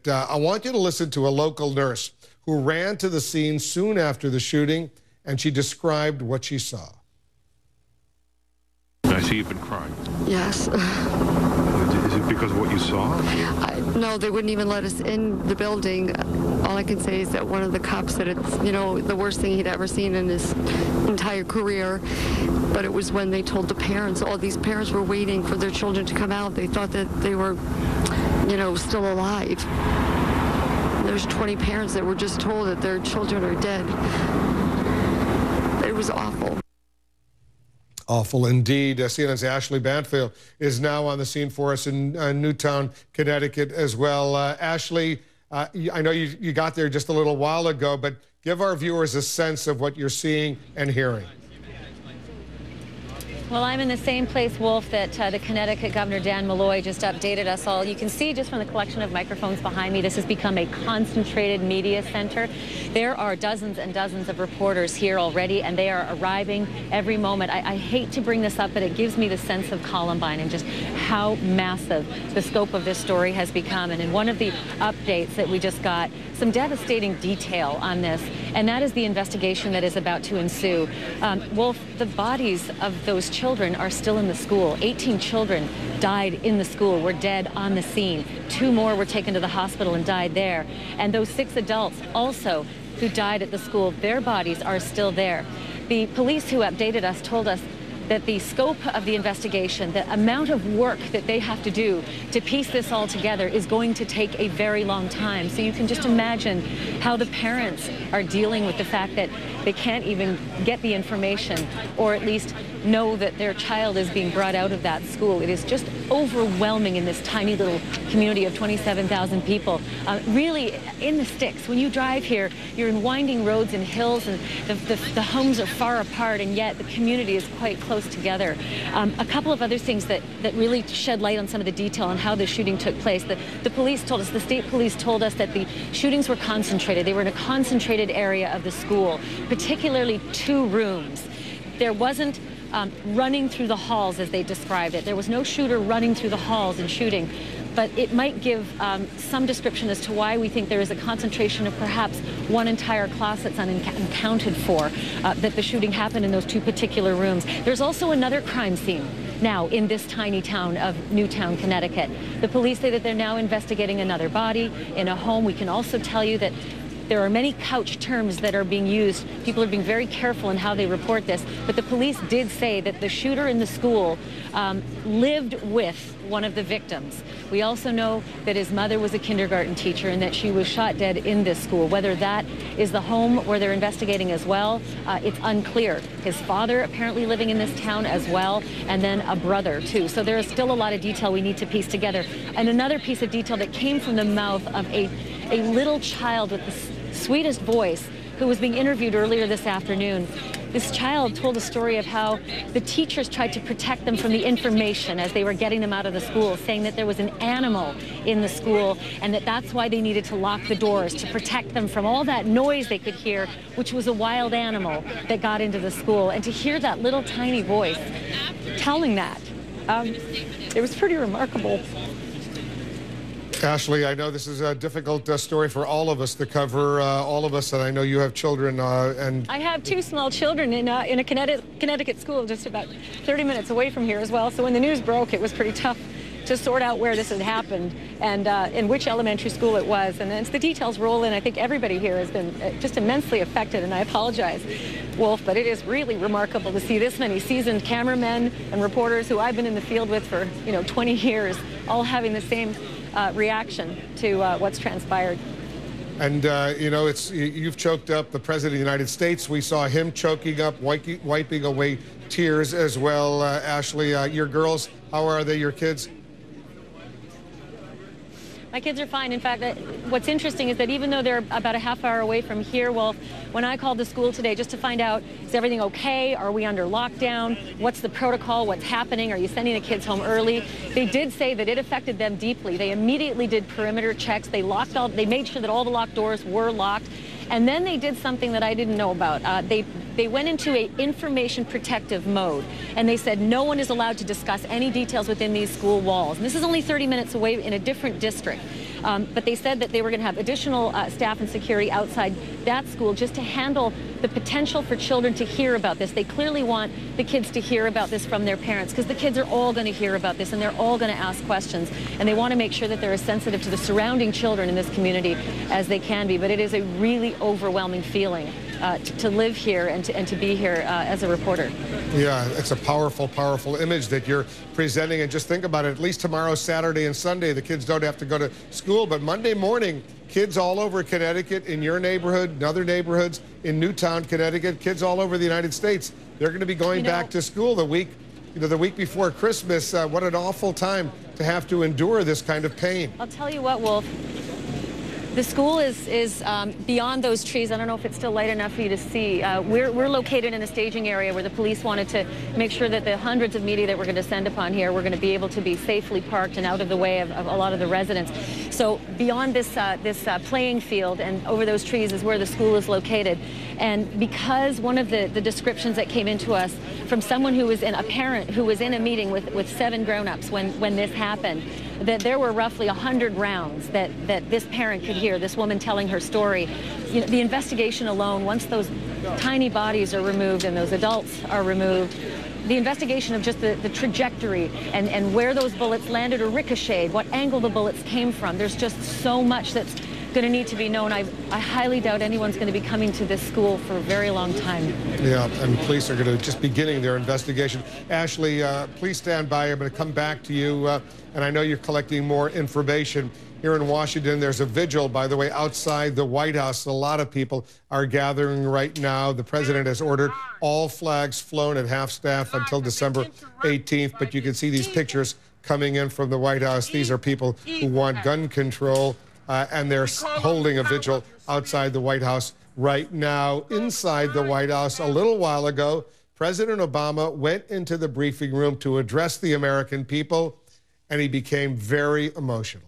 I want you to listen to a local nurse who ran to the scene soon after the shooting, and she described what she saw. I see you've been crying. Yes. Is it because of what you saw? No, they wouldn't even let us in the building. All I can say is that one of the cops said it's, the worst thing he'd ever seen in his entire career. But it was when they told the parents, all these parents were waiting for their children to come out. They thought that they were, still alive. There's 20 parents that were just told that their children are dead. It was awful. Awful indeed. CNN's Ashleigh Banfield is now on the scene for us in Newtown, Connecticut as well. Ashleigh, I know you got there just a little while ago, but give our viewers a sense of what you're seeing and hearing. Well, I'm in the same place, Wolf, that the Connecticut Governor Dan Malloy just updated us all. You can see just from the collection of microphones behind me, this has become a concentrated media center. There are dozens and dozens of reporters here already, and they are arriving every moment. I hate to bring this up, but it gives me the sense of Columbine and just how massive the scope of this story has become. And in one of the updates that we just got, some devastating detail on this, and that is the investigation that is about to ensue. Wolf, the bodies of those children are still in the school. 18 children died in the school, were dead on the scene. 2 more were taken to the hospital and died there. And those 6 adults also who died at the school, their bodies are still there. The police who updated us told us that the scope of the investigation, the amount of work that they have to do to piece this all together is going to take a very long time. So you can just imagine how the parents are dealing with the fact that they can't even get the information or at least know that their child is being brought out of that school. It is just overwhelming in this tiny little community of 27,000 people. Really in the sticks. When you drive here, you're in winding roads and hills, and the homes are far apart, and yet the community is quite close together. A couple of other things that really shed light on some of the detail on how the shooting took place. The police told us, the state police told us that the shootings were concentrated. They were in a concentrated area of the school, particularly 2 rooms. There wasn't running through the halls, as they described it. There was no shooter running through the halls and shooting, but it might give some description as to why we think there is a concentration of perhaps one entire class that's unaccounted for, that the shooting happened in those 2 particular rooms. There's also another crime scene now in this tiny town of Newtown, Connecticut. The police say that they're now investigating another body in a home. We can also tell you that there are many couch terms that are being used. People are being very careful in how they report this, but the police did say that the shooter in the school lived with one of the victims. We also know that his mother was a kindergarten teacher and that she was shot dead in this school. Whether that is the home where they're investigating as well, it's unclear. His father apparently living in this town as well, and then a brother too. So there is still a lot of detail we need to piece together. And another piece of detail that came from the mouth of a little child with the sweetest voice who was being interviewed earlier this afternoon. This child told a story of how the teachers tried to protect them from the information as they were getting them out of the school, saying that there was an animal in the school and that's why they needed to lock the doors to protect them from all that noise they could hear, which was a wild animal that got into the school. And to hear that little tiny voice telling that, it was pretty remarkable. Ashleigh, I know this is a difficult story for all of us to cover, all of us, and I know you have children. And I have 2 small children in a Connecticut school just about 30 minutes away from here as well. So when the news broke, it was pretty tough to sort out where this had happened and in which elementary school it was. And as the details roll in, I think everybody here has been just immensely affected, and I apologize, Wolf, but it is really remarkable to see this many seasoned cameramen and reporters who I've been in the field with for 20 years, all having the same reaction to what's transpired. And, you've choked up the President of the United States. We saw him choking up, wiping away tears as well. Ashleigh, your girls, how are they, your kids? My kids are fine. In fact, what's interesting is that even though they're about a half hour away from here, Wolf, when I called the school today just to find out, is everything okay? Are we under lockdown? What's the protocol? What's happening? Are you sending the kids home early? They did say that it affected them deeply. They immediately did perimeter checks. They made sure that all the locked doors were locked. And then they did something that I didn't know about. They went into a information protective mode, and they said no one is allowed to discuss any details within these school walls. And this is only 30 minutes away in a different district. But they said that they were going to have additional staff and security outside that school just to handle the potential for children to hear about this. They clearly want the kids to hear about this from their parents, because the kids are all going to hear about this and they're all going to ask questions, and they want to make sure that they're as sensitive to the surrounding children in this community as they can be. But it is a really overwhelming feeling to live here and to be here as a reporter. Yeah, it's a powerful, powerful image that you're presenting. And just think about it, at least tomorrow, Saturday and Sunday, the kids don't have to go to school. But Monday morning, kids all over Connecticut, in your neighborhood, in other neighborhoods, in Newtown, Connecticut, kids all over the United States, they're going to be going back to school the week before Christmas. What an awful time to have to endure this kind of pain. I'll tell you what, Wolf. The school is beyond those trees. I don't know if it's still light enough for you to see. We're located in a staging area where the police wanted to make sure that the hundreds of media that we're going to send upon here were going to be able to be safely parked and out of the way of a lot of the residents. So beyond this playing field and over those trees is where the school is located. And because one of the descriptions that came into us from someone who was a parent who was in a meeting with 7 grown-ups when this happened, that there were roughly 100 rounds that this parent could hear, this woman telling her story. You know, the investigation alone, once those tiny bodies are removed and those adults are removed, the investigation of just the trajectory and where those bullets landed or ricocheted, what angle the bullets came from, there's just so much that's going to need to be known. I highly doubt anyone's going to be coming to this school for a very long time. Yeah, and police are going to just beginning their investigation. Ashleigh, please stand by. I'm going to come back to you, and I know you're collecting more information. Here in Washington, there's a vigil, by the way, outside the White House. A lot of people are gathering right now. The president has ordered all flags flown at half-staff until December 18th, but you can see these pictures coming in from the White House. These are people who want gun control. And they're holding a vigil outside the White House right now. Inside the White House, a little while ago, President Obama went into the briefing room to address the American people, and he became very emotional.